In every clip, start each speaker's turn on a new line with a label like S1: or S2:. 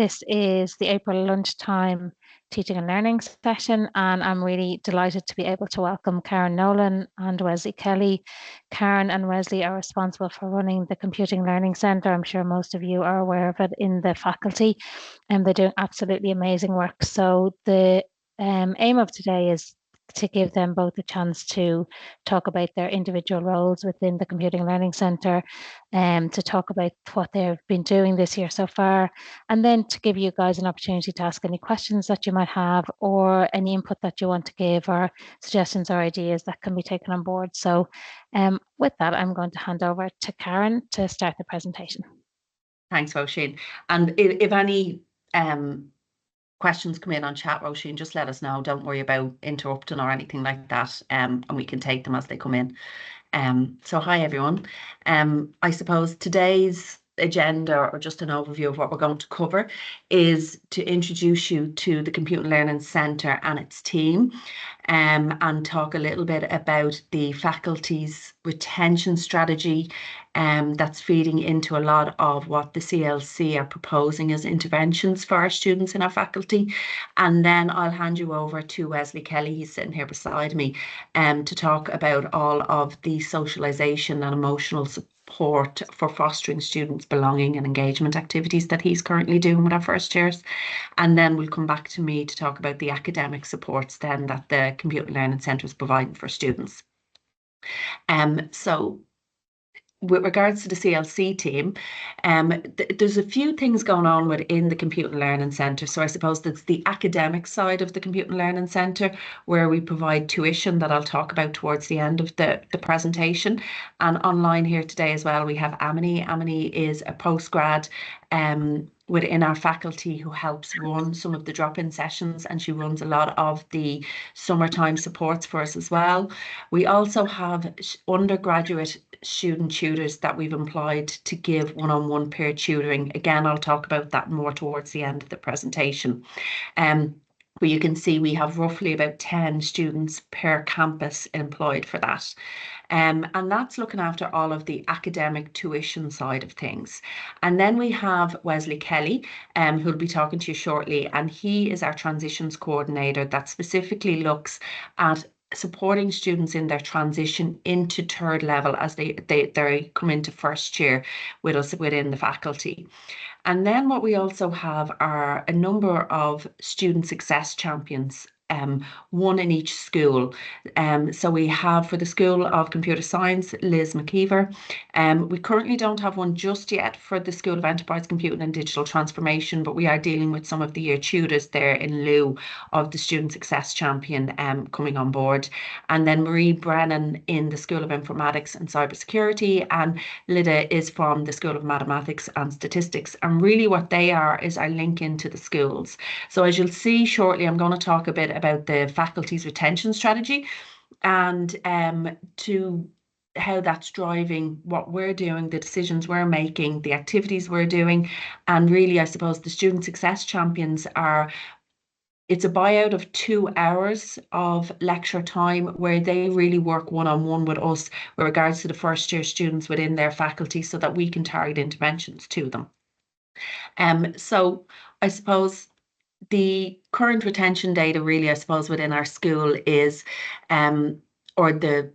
S1: This is the April Lunchtime Teaching and Learning session, and I'm really delighted to be able to welcome Karen Nolan and Wesley Kelly. Karen and Wesley are responsible for running the Computing Learning Centre. I'm sure most of you are aware of it in the faculty, and they're doing absolutely amazing work. So the aim of today is to give them both a chance to talk about their individual roles within the Computing Learning Centre, to talk about what they've been doing this year so far, and then to give you guys an opportunity to ask any questions that you might have or any input that you want to give or suggestions or ideas that can be taken on board. So with that, I'm going to hand over to Karen to start the presentation.
S2: Thanks, Roisin. And if any questions come in on chat, Roisin, just let us know. Don't worry about interrupting or anything like that, and we can take them as they come in. So hi everyone. I suppose today's agenda, or just an overview of what we're going to cover, is to introduce you to the Computing Learning Centre and its team, and talk a little bit about the faculty's retention strategy, that's feeding into a lot of what the CLC are proposing as interventions for our students in our faculty. And then I'll hand you over to Wesley Kelly, he's sitting here beside me, to talk about all of the socialisation and emotional support for fostering students' belonging and engagement activities that he's currently doing with our first years. And then we'll come back to me to talk about the academic supports then that the Computing Learning Centre is providing for students. So with regards to the CLC team, there's a few things going on within the Computing Learning Centre. So I suppose that's the academic side of the Computing Learning Centre, where we provide tuition that I'll talk about towards the end of the presentation. And online here today as well, we have Amini. Amini is a postgrad within our faculty who helps run some of the drop-in sessions, and she runs a lot of the summertime supports for us as well. We also have undergraduate student tutors that we've employed to give one-on-one peer tutoring. Again, I'll talk about that more towards the end of the presentation. Where you can see we have roughly about 10 students per campus employed for that. And that's looking after all of the academic tuition side of things. And then we have Wesley Kelly, who'll be talking to you shortly, and he is our transitions coordinator that specifically looks at supporting students in their transition into third level as they come into first year with us within the faculty. And then what we also have are a number of student success champions, one in each school. So we have for the School of Computer Science, Liz McKeever. We currently don't have one just yet for the School of Enterprise Computing and Digital Transformation, but we are dealing with some of the year tutors there in lieu of the Student Success Champion coming on board. And then Marie Brennan in the School of Informatics and Cybersecurity, and Lida is from the School of Mathematics and Statistics. And really what they are is our link into the schools. So as you'll see shortly, I'm going to talk a bit about the faculty's retention strategy and to how that's driving what we're doing, the decisions we're making, the activities we're doing. And really, I suppose the student success champions it's a buyout of 2 hours of lecture time where they really work one-on-one with us with regards to the first year students within their faculty so that we can target interventions to them. So I suppose the current retention data really, I suppose, within our school is, or the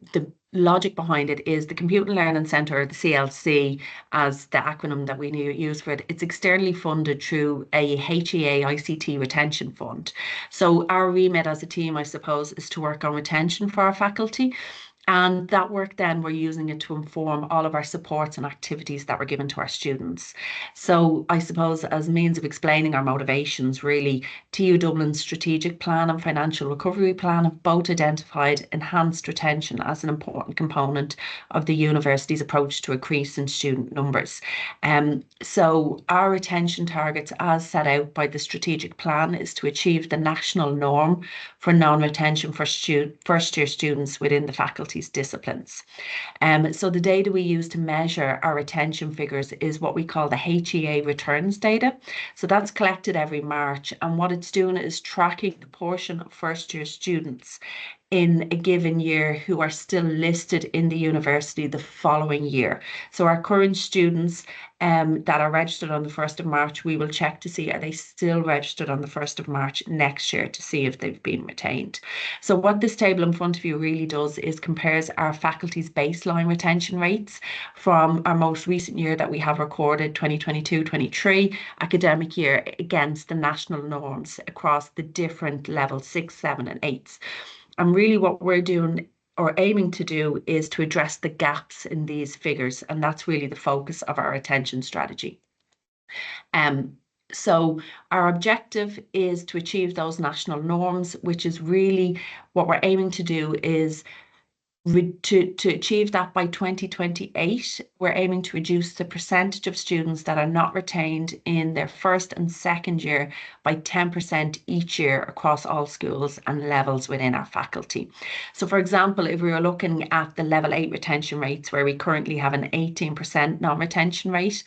S2: logic behind it is the Computing Learning Centre, or the CLC, as the acronym that we use for it. It's externally funded through a HEA ICT retention fund. So our remit as a team, I suppose, is to work on retention for our faculty. And that work then we're using it to inform all of our supports and activities that we're given to our students. So I suppose as means of explaining our motivations, really, TU Dublin's strategic plan and financial recovery plan have both identified enhanced retention as an important component of the university's approach to increase in student numbers. So our retention targets as set out by the strategic plan is to achieve the national norm for non-retention for first year students within the faculty disciplines. So the data we use to measure our retention figures is what we call the HEA returns data. So that's collected every March, and what it's doing is tracking the portion of first year students in a given year who are still listed in the university the following year. So our current students that are registered on the 1st of March, we will check to see are they still registered on the 1st of March next year to see if they've been retained. So what this table in front of you really does is compares our faculty's baseline retention rates from our most recent year that we have recorded, 2022-23 academic year, against the national norms across the different levels, 6, 7 and 8s. And really what we're doing or aiming to do is to address the gaps in these figures. And that's really the focus of our attention strategy. So our objective is to achieve those national norms, which is really what we're aiming to do is to achieve that by 2028, we're aiming to reduce the percentage of students that are not retained in their first and second year by 10% each year across all schools and levels within our faculty. So for example, if we were looking at the level 8 retention rates where we currently have an 18% non-retention rate,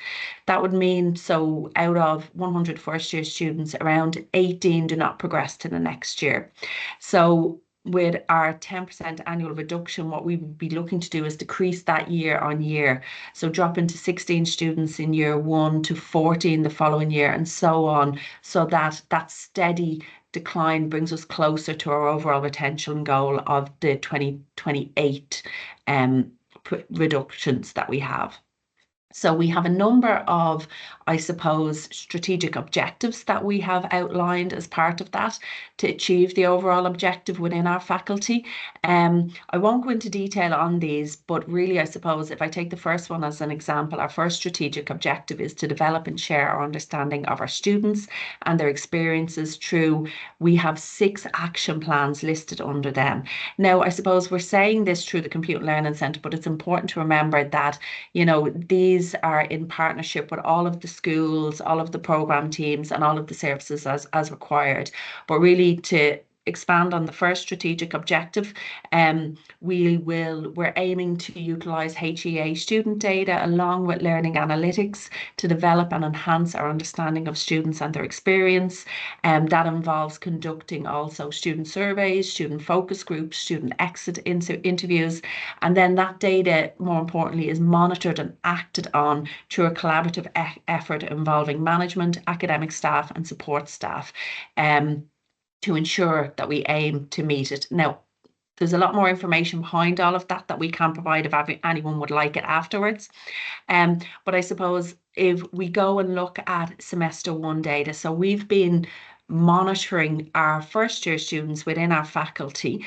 S2: that would mean so out of 100 first year students, around 18 do not progress to the next year. So with our 10% annual reduction, what we would be looking to do is decrease that year on year. So drop into 16 students in year 1 to 14 the following year and so on, so that that steady decline brings us closer to our overall retention goal of the 2028 reductions that we have. So we have a number of, I suppose, strategic objectives that we have outlined as part of that to achieve the overall objective within our faculty. I won't go into detail on these, but really, I suppose, if I take the first one as an example, our first strategic objective is to develop and share our understanding of our students and their experiences through, we have 6 action plans listed under them. Now, I suppose we're saying this through the Computer Learning Centre, but it's important to remember that, you know, these are in partnership with all of the schools, all of the program teams and all of the services as required. But really to expand on the first strategic objective, we're aiming to utilise HEA student data along with learning analytics to develop and enhance our understanding of students and their experience. That involves conducting also student surveys, student focus groups, student exit interviews, and then that data, more importantly, is monitored and acted on through a collaborative effort involving management, academic staff and support staff. To ensure that we aim to meet it. Now, there's a lot more information behind all of that we can provide if anyone would like it afterwards. But I suppose if we go and look at semester 1 data, so we've been monitoring our first year students within our faculty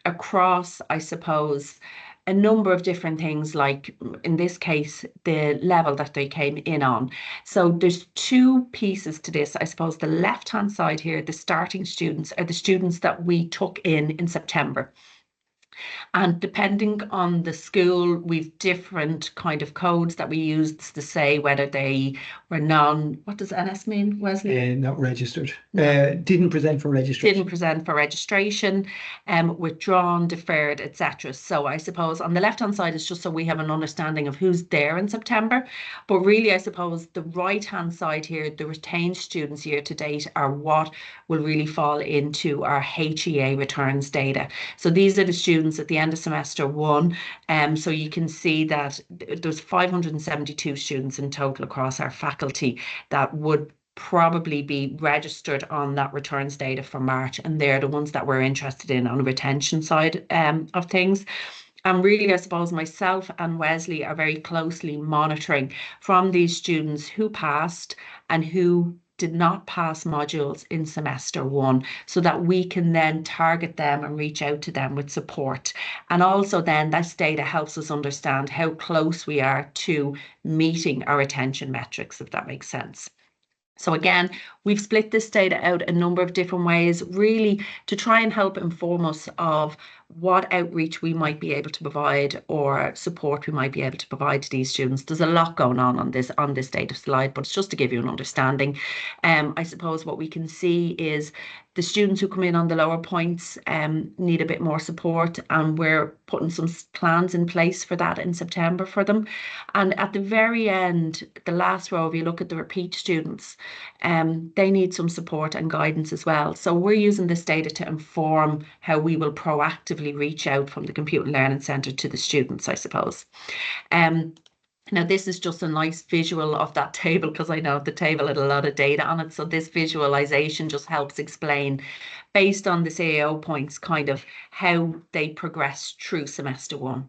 S2: across, I suppose, a number of different things, like in this case, the level that they came in on. So there's 2 pieces to this. I suppose the left-hand side here, the starting students, are the students that we took in September. And depending on the school, we've different kind of codes that we use to say whether they were what does NS mean, Wesley?
S3: Not registered. Didn't present for registration.
S2: Didn't present for registration, withdrawn, deferred, etc. So I suppose on the left-hand side is just so we have an understanding of who's there in September. But really, I suppose the right-hand side here, the retained students year to date, are what will really fall into our HEA returns data. So these are the students at the end of semester 1. So you can see that there's 572 students in total across our faculty that would probably be registered on that returns data for March, and they're the ones that we're interested in on the retention side of things. And really, I suppose myself and Wesley are very closely monitoring from these students who passed and who did not pass modules in semester 1, so that we can then target them and reach out to them with support. And also then this data helps us understand how close we are to meeting our retention metrics, if that makes sense. So again, we've split this data out a number of different ways, really to try and help inform us of what outreach we might be able to provide or support we might be able to provide to these students. There's a lot going on this data slide, but it's just to give you an understanding. I suppose what we can see is the students who come in on the lower points need a bit more support, and we're putting some plans in place for that in September for them. And at the very end, the last row, if you look at the repeat students, they need some support and guidance as well. So we're using this data to inform how we will proactively reach out from the Computing Learning Centre to the students, I suppose. Now, this is just a nice visual of that table, because I know the table had a lot of data on it. So this visualization just helps explain, based on the CAO points, kind of how they progress through semester one.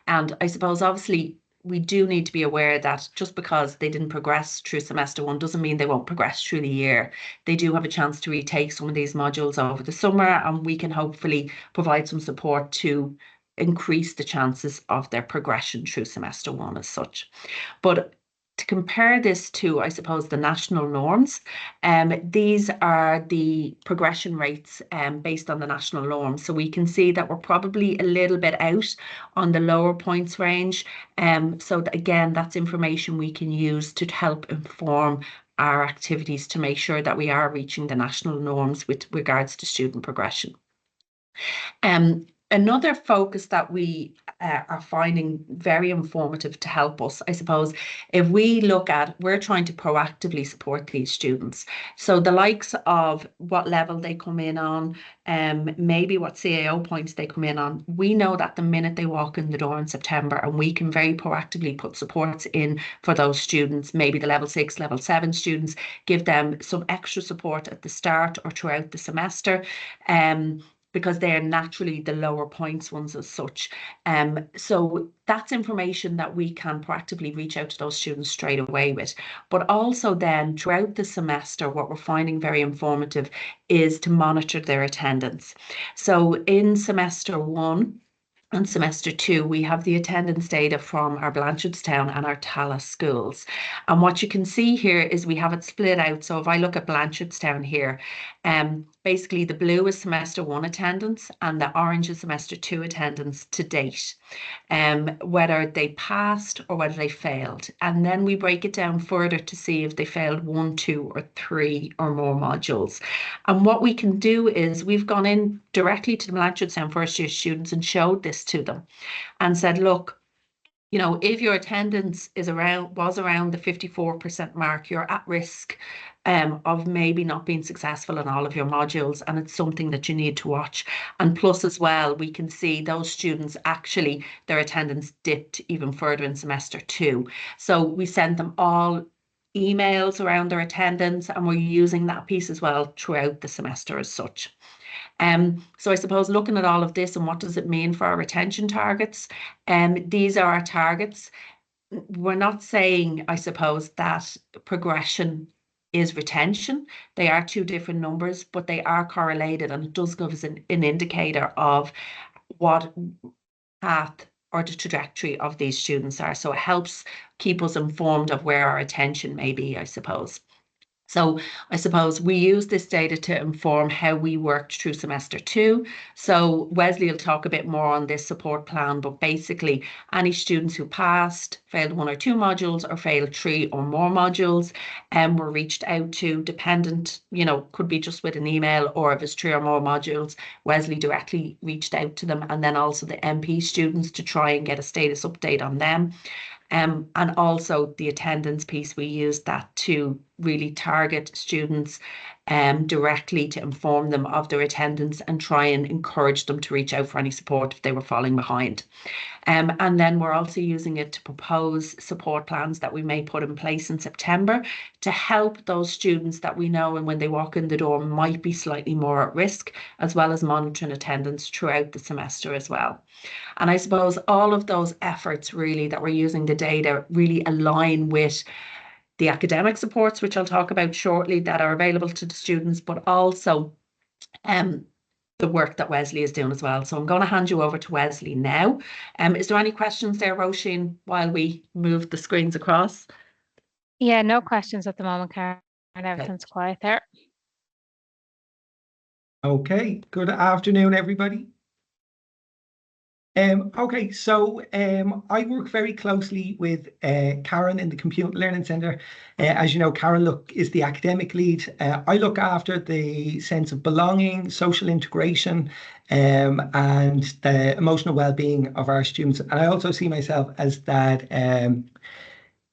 S2: And I suppose, obviously, we do need to be aware that just because they didn't progress through semester one doesn't mean they won't progress through the year. They do have a chance to retake some of these modules over the summer, and we can hopefully provide some support to increase the chances of their progression through semester one as such. But to compare this to, I suppose, the national norms, these are the progression rates based on the national norms. So we can see that we're probably a little bit out on the lower points range. So again, that's information we can use to help inform our activities to make sure that we are reaching the national norms with regards to student progression. Another focus that we are finding very informative to help us, I suppose, if we look at, we're trying to proactively support these students. So the likes of what level they come in on, maybe what CAO points they come in on, we know that the minute they walk in the door in September, and we can very proactively put supports in for those students, maybe the level 6, level 7 students, give them some extra support at the start or throughout the semester. Because they are naturally the lower points ones as such. So that's information that we can proactively reach out to those students straight away with. But also then throughout the semester, what we're finding very informative is to monitor their attendance. So in semester one and semester two, we have the attendance data from our Blanchardstown and our Tallaght schools. And what you can see here is we have it split out. So if I look at Blanchardstown here, basically the blue is semester one attendance and the orange is semester two attendance to date, whether they passed or whether they failed. And then we break it down further to see if they failed 1, 2, or 3 or more modules. And what we can do is we've gone in directly to the Blanchardstown first year students and showed this to them and said, look, you know, if your attendance was around the 54% mark, you're at risk of maybe not being successful in all of your modules, and it's something that you need to watch. And plus as well, we can see those students actually, their attendance dipped even further in semester two. So we sent them all emails around their attendance, and we're using that piece as well throughout the semester as such. So I suppose looking at all of this and what does it mean for our retention targets? These are our targets. We're not saying, I suppose, that progression is retention. They are two different numbers, but they are correlated, and it does give us an indicator of what path or the trajectory of these students are. So it helps keep us informed of where our attention may be, I suppose. So I suppose we use this data to inform how we worked through semester two. So Wesley will talk a bit more on this support plan, but basically any students who passed, failed 1 or 2 modules, or failed 3 or more modules, were reached out to, dependent, you know, could be just with an email, or if it's 3 or more modules, Wesley directly reached out to them, and then also the MP students to try and get a status update on them. And also the attendance piece, we use that to really target students directly to inform them of their attendance and try and encourage them to reach out for any support if they were falling behind. And then we're also using it to propose support plans that we may put in place in September to help those students that we know, and when they walk in the door, might be slightly more at risk, as well as monitoring attendance throughout the semester as well. And I suppose all of those efforts really that we're using the data really align with the academic supports, which I'll talk about shortly, that are available to the students, but also the work that Wesley is doing as well. So I'm going to hand you over to Wesley now. Is there any questions there, Roisin, while we move the screens across?
S1: Yeah, no questions at the moment, Karen. Everything's quiet there.
S3: Okay, good afternoon, everybody. Okay, so I work very closely with Karen in the Computer Learning Centre. As you know, Karen is the academic lead. I look after the sense of belonging, social integration, and the emotional well-being of our students. And I also see myself as that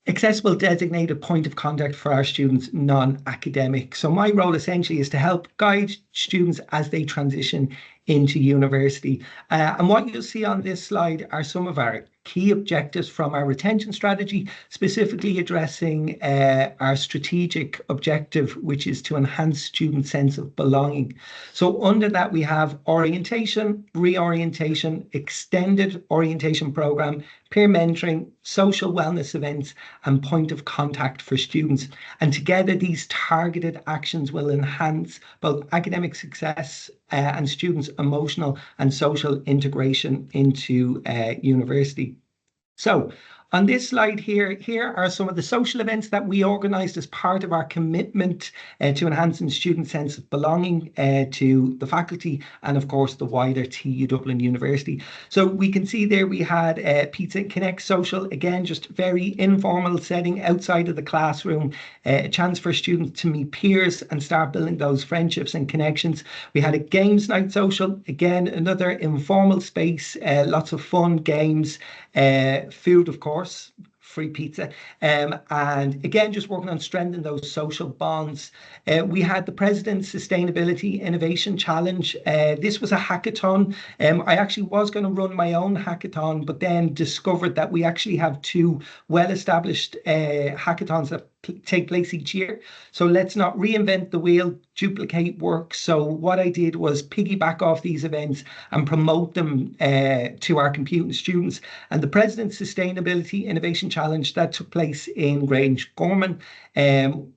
S3: accessible designated point of contact for our students, non-academic. So my role essentially is to help guide students as they transition into university. And what you'll see on this slide are some of our key objectives from our retention strategy, specifically addressing our strategic objective, which is to enhance student sense of belonging. So under that, we have orientation, reorientation, extended orientation program, peer mentoring, social wellness events, and point of contact for students. And together, these targeted actions will enhance both academic success and students' emotional and social integration into university. So on this slide here are some of the social events that we organised as part of our commitment to enhancing student sense of belonging to the faculty and, of course, the wider TU Dublin University. So we can see there we had Pizza Connect Social, again, just very informal setting outside of the classroom, a chance for students to meet peers and start building those friendships and connections. We had a Games Night Social, again, another informal space, lots of fun games, food, of course, free pizza, and again, just working on strengthening those social bonds. We had the President's Sustainability Innovation Challenge. This was a hackathon. I actually was going to run my own hackathon, but then discovered that we actually have two well-established hackathons that take place each year. So let's not reinvent the wheel, duplicate work. So what I did was piggyback off these events and promote them to our computing students. And the President's Sustainability Innovation Challenge that took place in Grangegorman.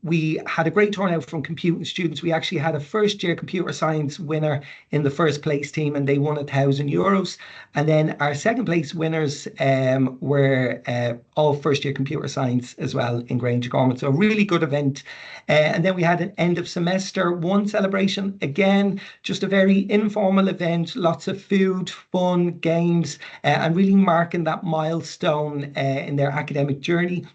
S3: We had a great turnout from computing students. We actually had a first year computer science winner in the first place team, and they won €1,000. And then our second place winners were all first year computer science as well in Grangegorman. So a really good event. And then we had an end of semester one celebration. Again, just a very informal event, lots of food, fun, games, and really marking that milestone in their academic journey.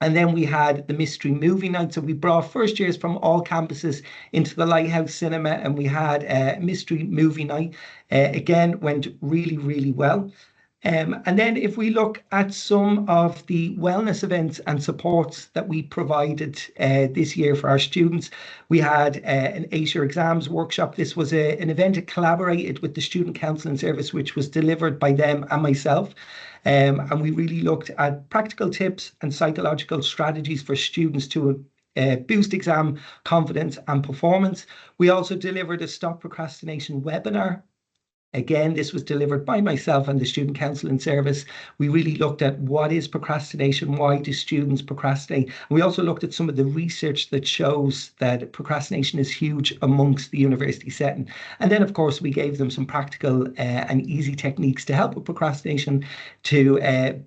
S3: And then we had the mystery movie night. So we brought first years from all campuses into the Lighthouse Cinema, and we had a mystery movie night. Again, went really, really well. And then if we look at some of the wellness events and supports that we provided this year for our students, we had an ACER exams workshop. This was an event that collaborated with the Student Counselling Service, which was delivered by them and myself. And we really looked at practical tips and psychological strategies for students to boost exam confidence and performance. We also delivered a Stop Procrastination webinar. Again, this was delivered by myself and the Student Counselling Service. We really looked at what is procrastination, why do students procrastinate? And we also looked at some of the research that shows that procrastination is huge amongst the university setting. And then, of course, we gave them some practical and easy techniques to help with procrastination, to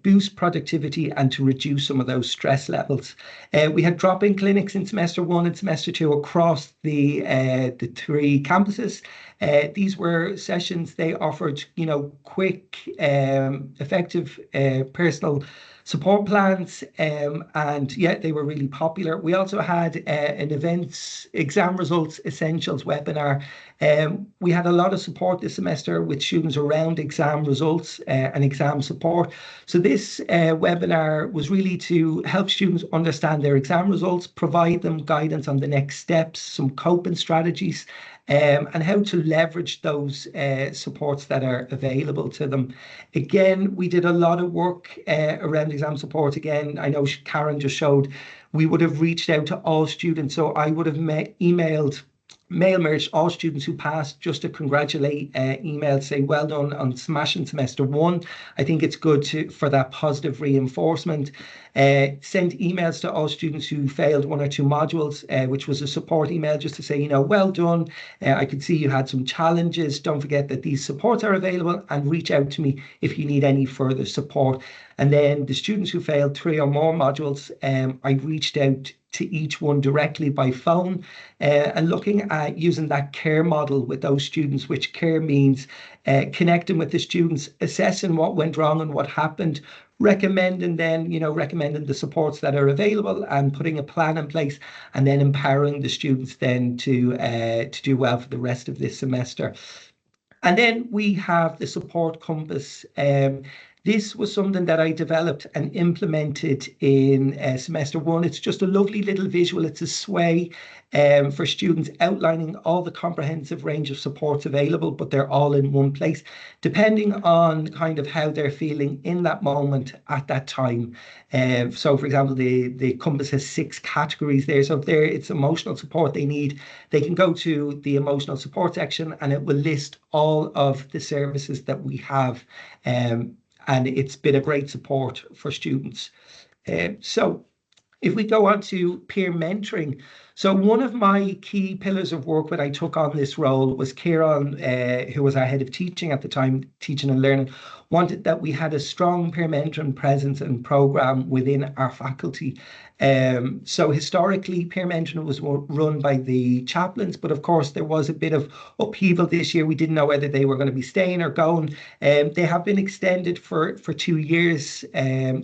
S3: boost productivity and to reduce some of those stress levels. We had drop-in clinics in semester one and semester two across the three campuses. These were sessions they offered, quick, effective personal support plans, and yeah, they were really popular. We also had an events exam results essentials webinar. We had a lot of support this semester with students around exam results and exam support. So this webinar was really to help students understand their exam results, provide them guidance on the next steps, some coping strategies, and how to leverage those supports that are available to them. Again, we did a lot of work around exam support. Again, I know Karen just showed, we would have reached out to all students. So I would have mail merged all students who passed just to congratulate, email say well done on smashing semester one. I think it's good for that positive reinforcement. Sent emails to all students who failed one or two modules, which was a support email just to say, you know, well done. I could see you had some challenges. Don't forget that these supports are available, and reach out to me if you need any further support. And then the students who failed 3 or more modules, I reached out to each one directly by phone, and looking at using that care model with those students, which care means connecting with the students, assessing what went wrong and what happened, recommending the supports that are available and putting a plan in place, and then empowering the students then to do well for the rest of this semester. And then we have the support compass. This was something that I developed and implemented in semester 1. It's just a lovely little visual. It's a sway for students outlining all the comprehensive range of supports available, but they're all in one place, depending on kind of how they're feeling in that moment at that time. So, for example, the compass has 6 categories there. So if it's emotional support they need, they can go to the emotional support section, and it will list all of the services that we have. And it's been a great support for students. So if we go on to peer mentoring, so one of my key pillars of work when I took on this role was Kieran, who was our head of teaching at the time, teaching and learning, wanted that we had a strong peer mentoring presence and program within our faculty. So historically, peer mentoring was run by the chaplains, but of course there was a bit of upheaval this year. We didn't know whether they were going to be staying or going. They have been extended for 2 years.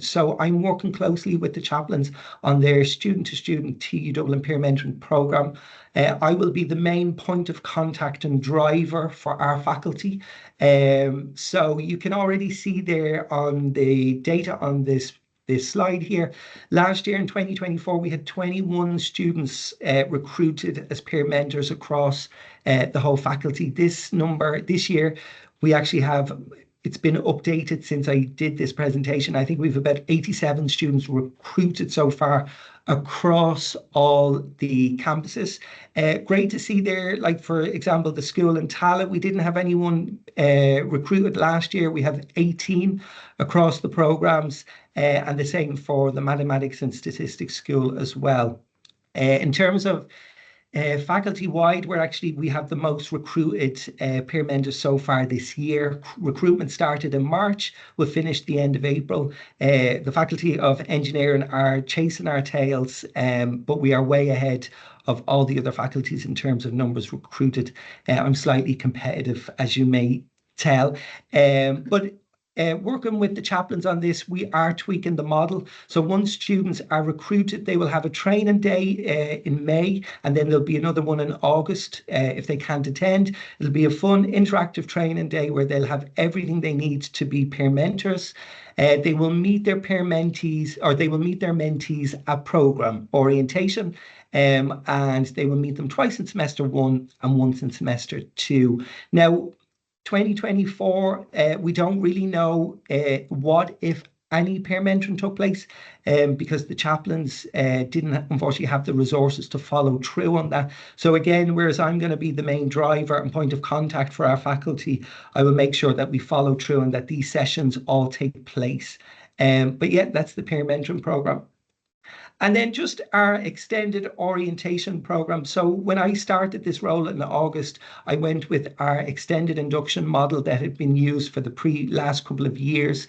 S3: So I'm working closely with the chaplains on their student-to-student TU Dublin peer mentoring program. I will be the main point of contact and driver for our faculty. So you can already see there on the data on this slide here. Last year in 2024, we had 21 students recruited as peer mentors across the whole faculty. This number this year, we actually have, it's been updated since I did this presentation. I think we've about 87 students recruited so far across all the campuses. Great to see there, like for example, the school in Tala, we didn't have anyone recruited last year. We have 18 across the programs, and the same for the mathematics and statistics school as well. In terms of faculty-wide, we have the most recruited peer mentors so far this year. Recruitment started in March, will finish the end of April. The Faculty of Engineering are chasing our tails, but we are way ahead of all the other faculties in terms of numbers recruited. I'm slightly competitive, as you may tell, but working with the chaplains on this, we are tweaking the model. So once students are recruited, they will have a training day in May, and then there'll be another one in August if they can't attend. It'll be a fun, interactive training day where they'll have everything they need to be peer mentors. They will meet their peer mentees, or they will meet their mentees at program orientation, and they will meet them twice in semester 1 and once in semester 2. Now, 2024, we don't really know what, if any, peer mentoring took place, because the chaplains didn't unfortunately have the resources to follow through on that. So again, whereas I'm going to be the main driver and point of contact for our faculty, I will make sure that we follow through and that these sessions all take place. But yeah, that's the peer mentoring program. And then just our extended orientation program. So when I started this role in August, I went with our extended induction model that had been used for the last couple of years.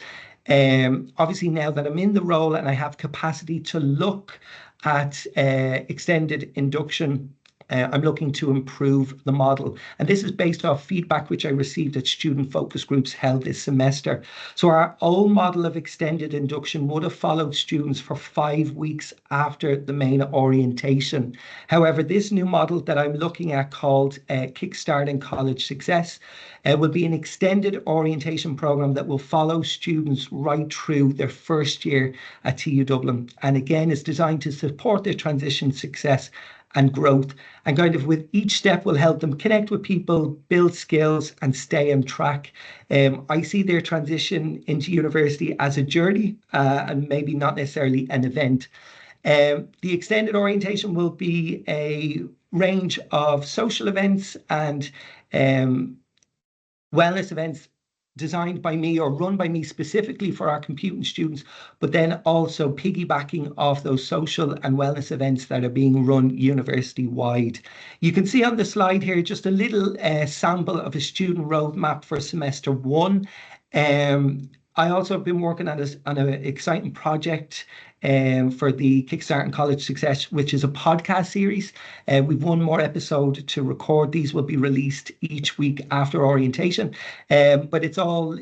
S3: Obviously, now that I'm in the role and I have capacity to look at extended induction, I'm looking to improve the model. And this is based off feedback which I received at student focus groups held this semester. So our old model of extended induction would have followed students for 5 weeks after the main orientation. However, this new model that I'm looking at, called Kickstarting College Success, will be an extended orientation program that will follow students right through their first year at TU Dublin. And again, is designed to support their transition success and growth, and kind of with each step will help them connect with people, build skills, and stay on track. I see their transition into university as a journey, and maybe not necessarily an event. The extended orientation will be a range of social events and wellness events designed by me or run by me specifically for our computing students, but then also piggybacking off those social and wellness events that are being run university-wide. You can see on the slide here just a little sample of a student roadmap for semester one. I also have been working on an exciting project for the Kickstarting College Success, which is a podcast series. We've one more episode to record. These will be released each week after orientation, but it's all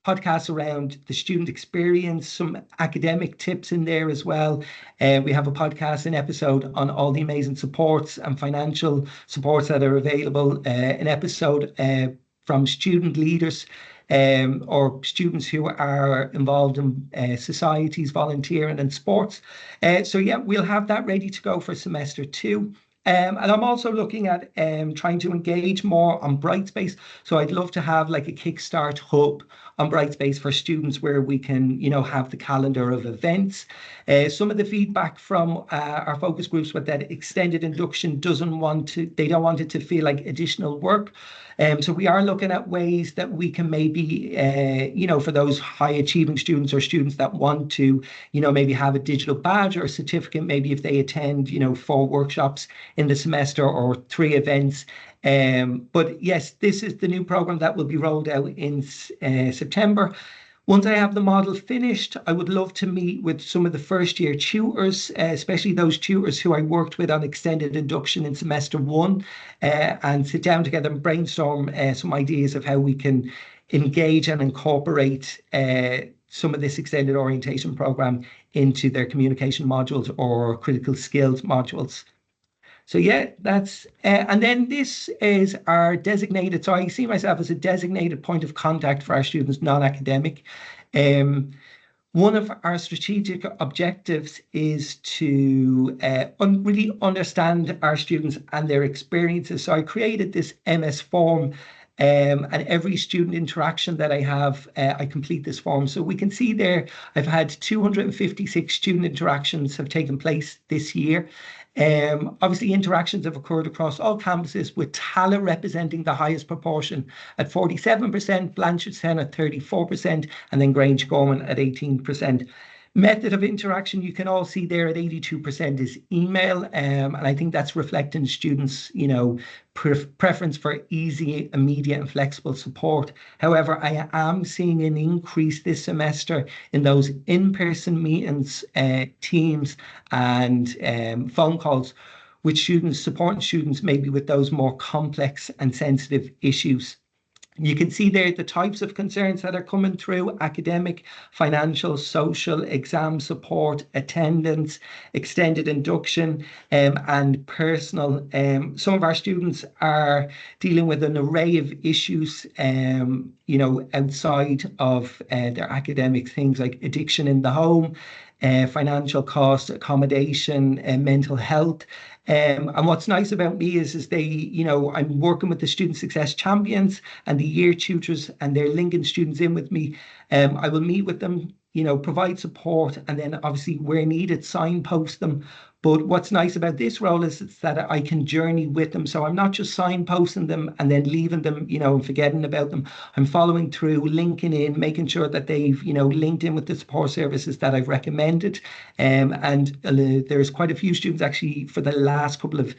S3: podcasts around the student experience, some academic tips in there as well. We have a podcast, an episode on all the amazing supports and financial supports that are available, an episode from student leaders or students who are involved in societies, volunteering and sports. So yeah, we'll have that ready to go for semester two. And I'm also looking at trying to engage more on Brightspace. So I'd love to have like a Kickstart hub on Brightspace for students where we can, have the calendar of events. Some of the feedback from our focus groups with that extended induction they don't want it to feel like additional work. So we are looking at ways that we can maybe, for those high achieving students or students that want to, maybe have a digital badge or a certificate, maybe if they attend, 4 workshops in the semester or 3 events. But yes, this is the new program that will be rolled out in September. Once I have the model finished, I would love to meet with some of the first year tutors, especially those tutors who I worked with on extended induction in semester one, and sit down together and brainstorm some ideas of how we can engage and incorporate some of this extended orientation program into their communication modules or critical skills modules. So yeah, that's, and then this is our designated, so I see myself as a designated point of contact for our students, non-academic. One of our strategic objectives is to really understand our students and their experiences. So I created this MS form, and every student interaction that I have, I complete this form. So we can see there, I've had 256 student interactions have taken place this year. Obviously, interactions have occurred across all campuses, with Tala representing the highest proportion at 47%, Blanchardstown at 34%, and then Grange Gorman at 18%. Method of interaction, you can all see there at 82% is email, and I think that's reflecting students, preference for easy, immediate and flexible support. However, I am seeing an increase this semester in those in-person meetings, Teams and phone calls with students, supporting students maybe with those more complex and sensitive issues. You can see there the types of concerns that are coming through: academic, financial, social, exam support, attendance, extended induction, and personal. Some of our students are dealing with an array of issues, outside of their academic things like addiction in the home, financial costs, accommodation, and mental health. And what's nice about me is they, I'm working with the student success champions and the year tutors, and they're linking students in with me. I will meet with them, provide support, and then obviously where needed, signpost them. But what's nice about this role is it's that I can journey with them. So I'm not just signposting them and then leaving them, and forgetting about them. I'm following through, linking in, making sure that they've, linked in with the support services that I've recommended. And there's quite a few students actually for the last couple of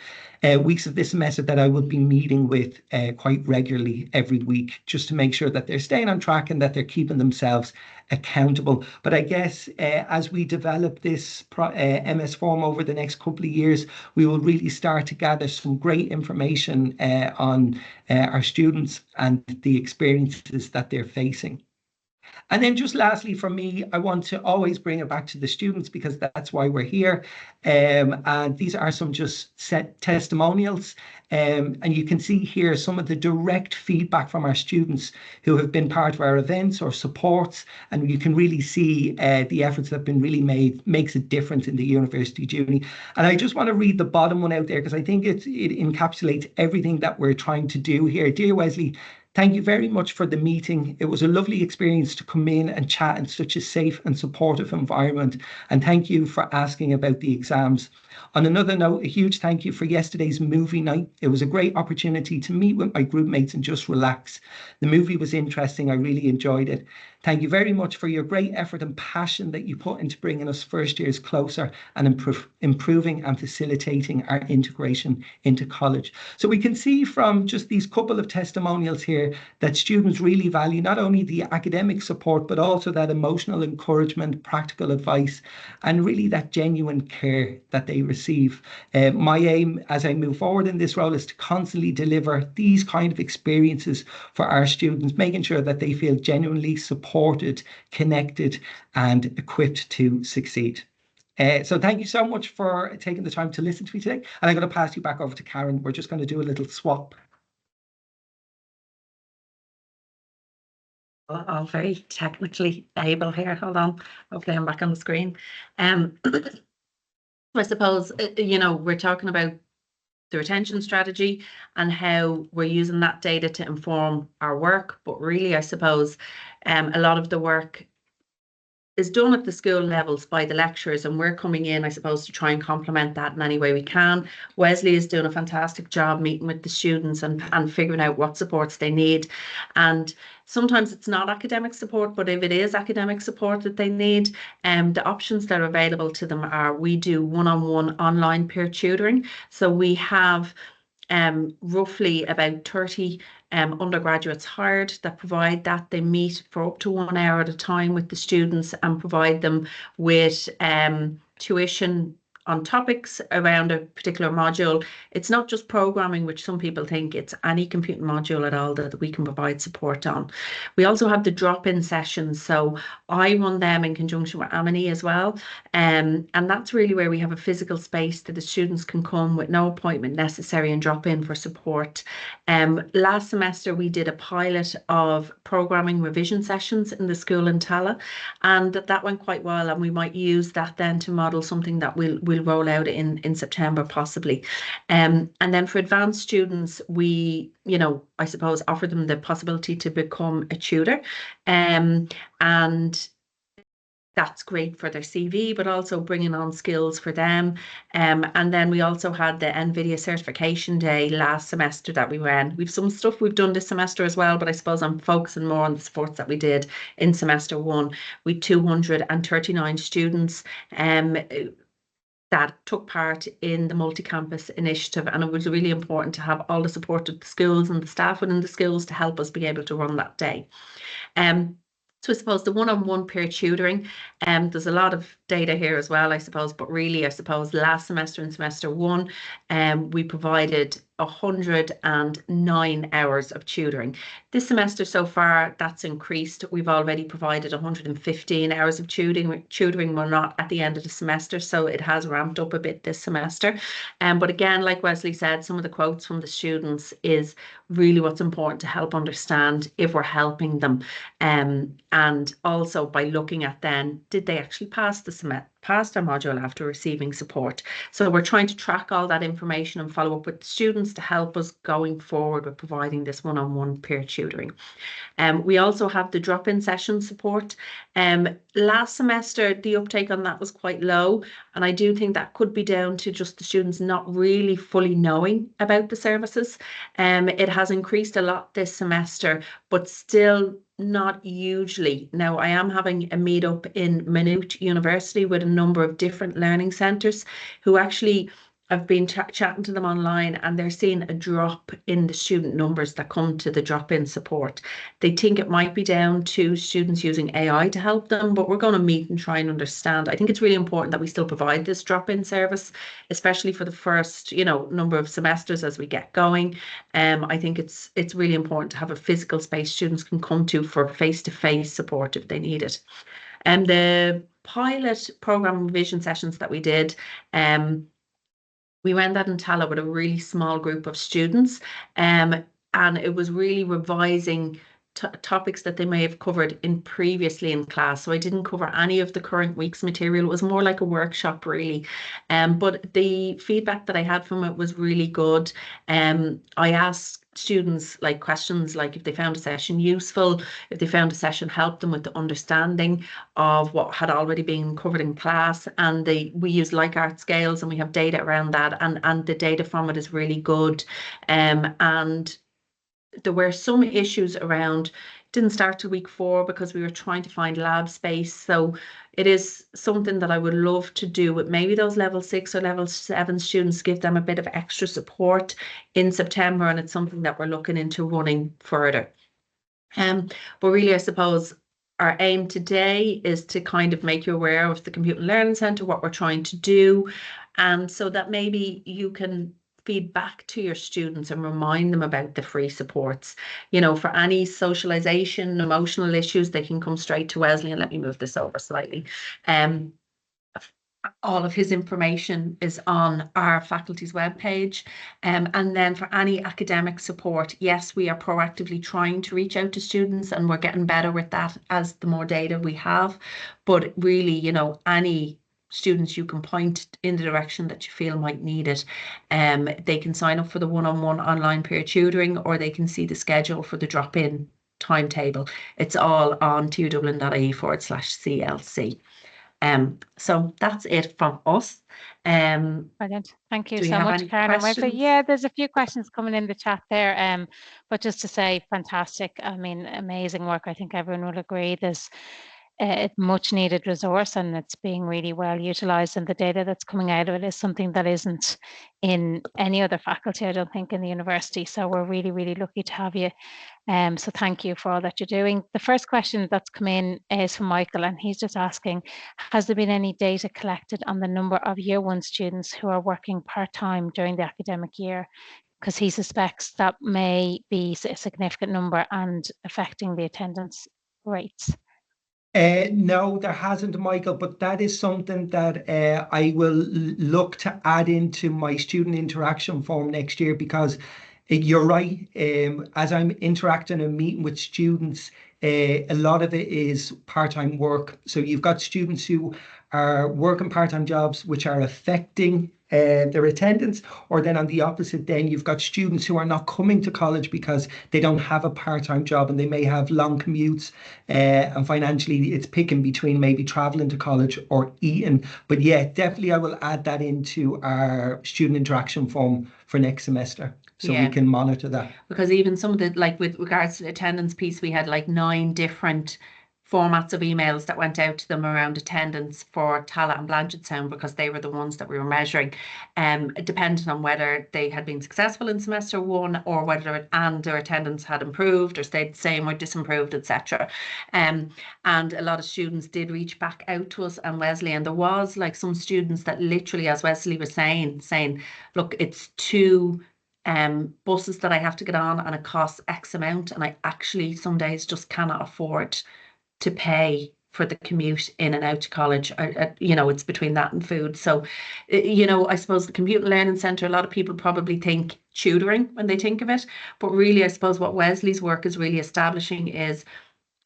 S3: weeks of this semester that I will be meeting with quite regularly every week, just to make sure that they're staying on track and that they're keeping themselves accountable. But I guess as we develop this MS form over the next couple of years, we will really start to gather some great information on our students and the experiences that they're facing. And then just lastly, for me, I want to always bring it back to the students because that's why we're here. And these are some just set testimonials. And you can see here some of the direct feedback from our students who have been part of our events or supports. And you can really see the efforts that have been really made makes a difference in the university journey. And I just want to read the bottom one out there because I think it encapsulates everything that we're trying to do here. Dear Wesley, Thank you very much for the meeting. It was a lovely experience to come in and chat in such a safe and supportive environment. And thank you for asking about the exams. On another note, a huge thank you for yesterday's movie night. It was a great opportunity to meet with my group mates and just relax. The movie was interesting. I really enjoyed it. Thank you very much for your great effort and passion that you put into bringing us first years closer and improving and facilitating our integration into college. So we can see from just these couple of testimonials here that students really value not only the academic support, but also that emotional encouragement, practical advice, and really that genuine care that they receive. My aim as I move forward in this role is to constantly deliver these kind of experiences for our students, making sure that they feel genuinely supported, connected, and equipped to succeed. So thank you so much for taking the time to listen to me today. And I'm going to pass you back over to Karen. We're just going to do a little swap.
S2: All very technically able here. Hold on. Hopefully I'm back on the screen. I suppose, we're talking about the retention strategy and how we're using that data to inform our work. But really, I suppose a lot of the work is done at the school levels by the lecturers, and we're coming in, I suppose, to try and complement that in any way we can. Wesley is doing a fantastic job meeting with the students and figuring out what supports they need. And sometimes it's not academic support, but if it is academic support that they need, the options that are available to them are, we do one-on-one online peer tutoring. So we have roughly about 30 undergraduates hired that provide that. They meet for up to 1 hour at a time with the students and provide them with tuition on topics around a particular module. It's not just programming, which some people think, it's any computing module at all that we can provide support on. We also have the drop-in sessions. So I run them in conjunction with Amity as well. And that's really where we have a physical space that the students can come with no appointment necessary and drop in for support. Last semester, we did a pilot of programming revision sessions in the school in Tala, and that went quite well. And we might use that then to model something that we'll roll out in September possibly. And then for advanced students, we, I suppose, offer them the possibility to become a tutor. And that's great for their CV, but also bringing on skills for them. And then we also had the NVIDIA certification day last semester that we ran. We've some stuff we've done this semester as well, but I suppose I'm focusing more on the supports that we did in semester one. We 239 students that took part in the multi-campus initiative, and it was really important to have all the support of the schools and the staff within the schools to help us be able to run that day. So I suppose the one-on-one peer tutoring, there's a lot of data here as well, I suppose, but really, I suppose last semester in semester one, we provided 109 hours of tutoring. This semester so far, that's increased. We've already provided 115 hours of tutoring. We're not at the end of the semester, so it has ramped up a bit this semester. But again, like Wesley said, some of the quotes from the students is really what's important to help understand if we're helping them. And also by looking at then, did they actually pass the past our module after receiving support? So we're trying to track all that information and follow up with the students to help us going forward with providing this one-on-one peer tutoring. We also have the drop-in session support. Last semester, the uptake on that was quite low, and I do think that could be down to just the students not really fully knowing about the services. It has increased a lot this semester, but still not hugely. Now, I am having a meetup in Maynooth University with a number of different learning centres who actually, I've been chatting to them online, and they're seeing a drop in the student numbers that come to the drop-in support. They think it might be down to students using AI to help them, but we're going to meet and try and understand. I think it's really important that we still provide this drop-in service, especially for the first, number of semesters as we get going. I think it's really important to have a physical space students can come to for face-to-face support if they need it. And the pilot program revision sessions that we did, we ran that in Tala with a really small group of students, and it was really revising topics that they may have covered in previously in class. So I didn't cover any of the current week's material. It was more like a workshop really. But the feedback that I had from it was really good. I asked students like questions like if they found a session useful, if they found a session helped them with the understanding of what had already been covered in class, and we use like art scales and we have data around that, and the data from it is really good. And there were some issues around, didn't start till week 4 because we were trying to find lab space. So it is something that I would love to do with maybe those level 6 or level 7 students, give them a bit of extra support in September, and it's something that we're looking into running further. But really, I suppose our aim today is to kind of make you aware of the Computing Learning Centre, what we're trying to do, and so that maybe you can feed back to your students and remind them about the free supports. You know, for any socialization, emotional issues, they can come straight to Wesley. And let me move this over slightly. All of his information is on our faculty's webpage. And then for any academic support, yes, we are proactively trying to reach out to students, and we're getting better with that as the more data we have. But really, you know, any students you can point in the direction that you feel might need it. They can sign up for the one-on-one online peer tutoring, or they can see the schedule for the drop-in timetable. It's all on tudublin.ie/CLC. So that's it from us.
S1: Brilliant. Thank you
S2: Do you
S1: so
S2: have
S1: much,
S2: any
S1: Karen and Wesley.
S2: questions?
S1: Yeah, there's a few questions coming in the chat there. But just to say, fantastic. I mean, amazing work. I think everyone will agree. There's a much needed resource, and it's being really well utilized, and the data that's coming out of it is something that isn't in any other faculty, I don't think, in the university. So we're really, really lucky to have you. So thank you for all that you're doing. The first question that's come in is from Michael, and he's just asking, has there been any data collected on the number of Year 1 students who are working part-time during the academic year? Because he suspects that may be a significant number and affecting the attendance rates.
S3: No, there hasn't, Michael, but that is something that I will look to add into my student interaction form next year, because you're right. As I'm interacting and meeting with students, a lot of it is part-time work. So you've got students who are working part-time jobs which are affecting their attendance, or then on the opposite, then you've got students who are not coming to college because they don't have a part-time job and they may have long commutes, and financially it's picking between maybe traveling to college or eating. But yeah, definitely I will add that into our student interaction form for next semester, so we can monitor that.
S2: Because even some of the, like with regards to the attendance piece, we had like 9 different formats of emails that went out to them around attendance for Tala and Blanchardstown, because they were the ones that we were measuring, depending on whether they had been successful in semester 1 or whether their attendance had improved or stayed the same or disimproved, etc. And a lot of students did reach back out to us and Wesley, and there was like some students that literally, as Wesley was saying, look, it's 2 buses that I have to get on and it costs X amount, and I actually some days just cannot afford to pay for the commute in and out to college. You know, it's between that and food. So, you know, I suppose the Computing Learning Centre, a lot of people probably think tutoring when they think of it, but really I suppose what Wesley's work is really establishing is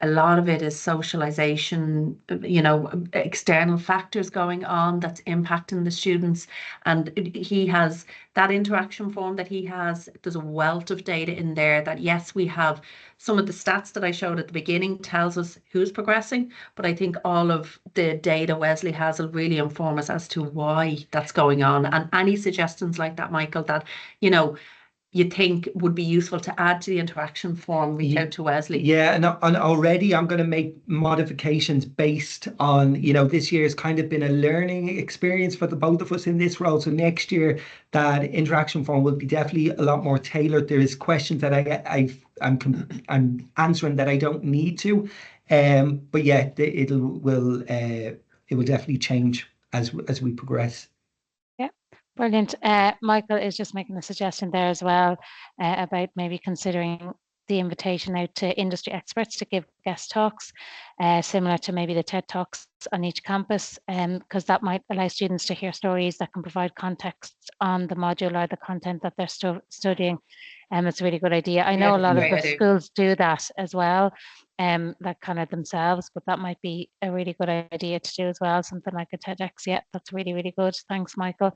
S2: a lot of it is socialization, you know, external factors going on that's impacting the students. And he has that interaction form that he has. There's a wealth of data in there that, yes, we have some of the stats that I showed at the beginning tells us who's progressing, but I think all of the data Wesley has will really inform us as to why that's going on. And any suggestions like that, Michael, that, you know, you think would be useful to add to the interaction form, reach out to Wesley.
S3: Yeah, and already I'm going to make modifications based on, you know, this year's kind of been a learning experience for the both of us in this role. So next year, that interaction form will be definitely a lot more tailored. There is questions that I'm answering that I don't need to, but yeah, it will definitely change as we progress.
S1: Brilliant. Michael is just making a suggestion there as well about maybe considering the invitation out to industry experts to give guest talks, similar to maybe the TED Talks on each campus, because that might allow students to hear stories that can provide context on the module or the content that they're studying. It's a really good idea. I
S2: Yeah,
S1: know a
S2: that's a
S1: lot of
S2: great
S1: the
S2: idea.
S1: schools do that as well, that kind of themselves, but that might be a really good idea to do as well, something like a TEDx. Yeah, that's really, really good. Thanks, Michael.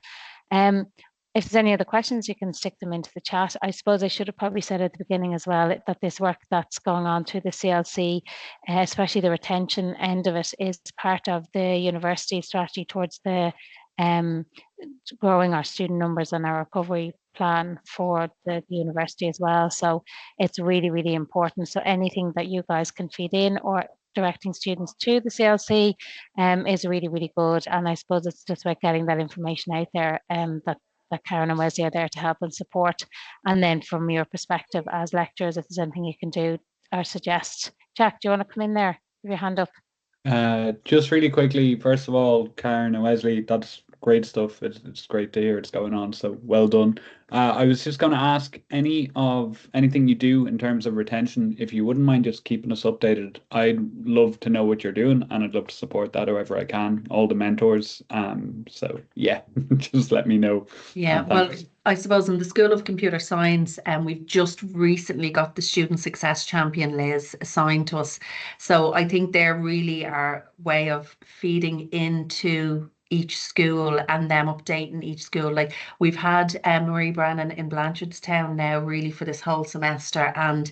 S1: If there's any other questions, you can stick them into the chat. I suppose I should have probably said at the beginning as well that this work that's going on through the CLC, especially the retention end of it, is part of the university strategy towards the growing our student numbers and our recovery plan for the university as well. So it's really, really important. So anything that you guys can feed in or directing students to the CLC is really, really good. And I suppose it's just about getting that information out there that Karen and Wesley are there to help and support. And then from your perspective as lecturers, if there's anything you can do or suggest. Jack, do you want to come in there? Give your hand up.
S4: Just really quickly, first of all, Karen and Wesley, that's great stuff. It's great to hear it's going on, so well done. I was just going to ask anything you do in terms of retention, if you wouldn't mind just keeping us updated. I'd love to know what you're doing, and I'd love to support that however I can, all the mentors. So yeah, just let me know.
S2: Yeah, well, I suppose in the School of Computer Science, we've just recently got the Student Success Champion, Liz, assigned to us. So I think they're really our way of feeding into each school and them updating each school. Like we've had Marie Brennan in Blanchardstown now really for this whole semester, and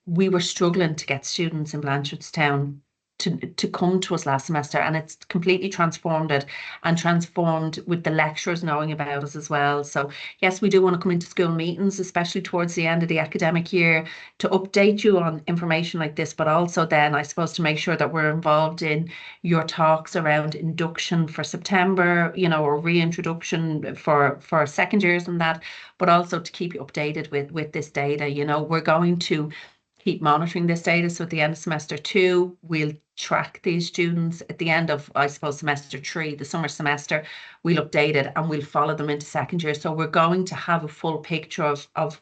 S2: we were struggling to get students in Blanchardstown to come to us last semester, and it's completely transformed it and transformed with the lecturers knowing about us as well. So yes, we do want to come into school meetings, especially towards the end of the academic year, to update you on information like this, but also then I suppose to make sure that we're involved in your talks around induction for September, or reintroduction for second years and that, but also to keep you updated with this data. We're going to keep monitoring this data. So at the end of semester 2, we'll track these students. At the end of, I suppose, semester 3, the summer semester, we'll update it and we'll follow them into second year. So we're going to have a full picture of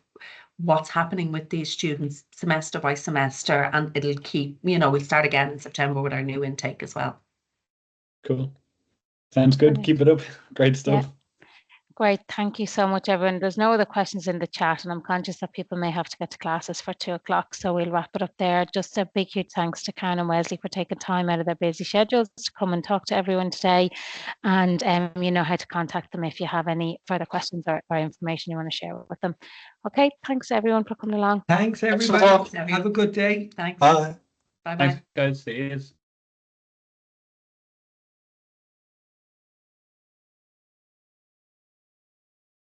S2: what's happening with these students semester by semester, and it'll keep, we'll start again in September with our new intake as well.
S4: Cool. Sounds good.
S1: Brilliant.
S4: Keep it up. Great stuff.
S1: Yeah. Great. Thank you so much, everyone. There's no other questions in the chat, and I'm conscious that people may have to get to classes for 2 o'clock, so we'll wrap it up there. Just a big, huge thanks to Karen and Wesley for taking time out of their busy schedules to come and talk to everyone today. And you know how to contact them if you have any further questions or information you want to share with them. Okay, thanks everyone for coming along.
S3: Thanks, everybody. Have a good day.
S2: Thanks.
S4: Bye.
S2: Bye-bye.
S4: Thanks, guys. See you.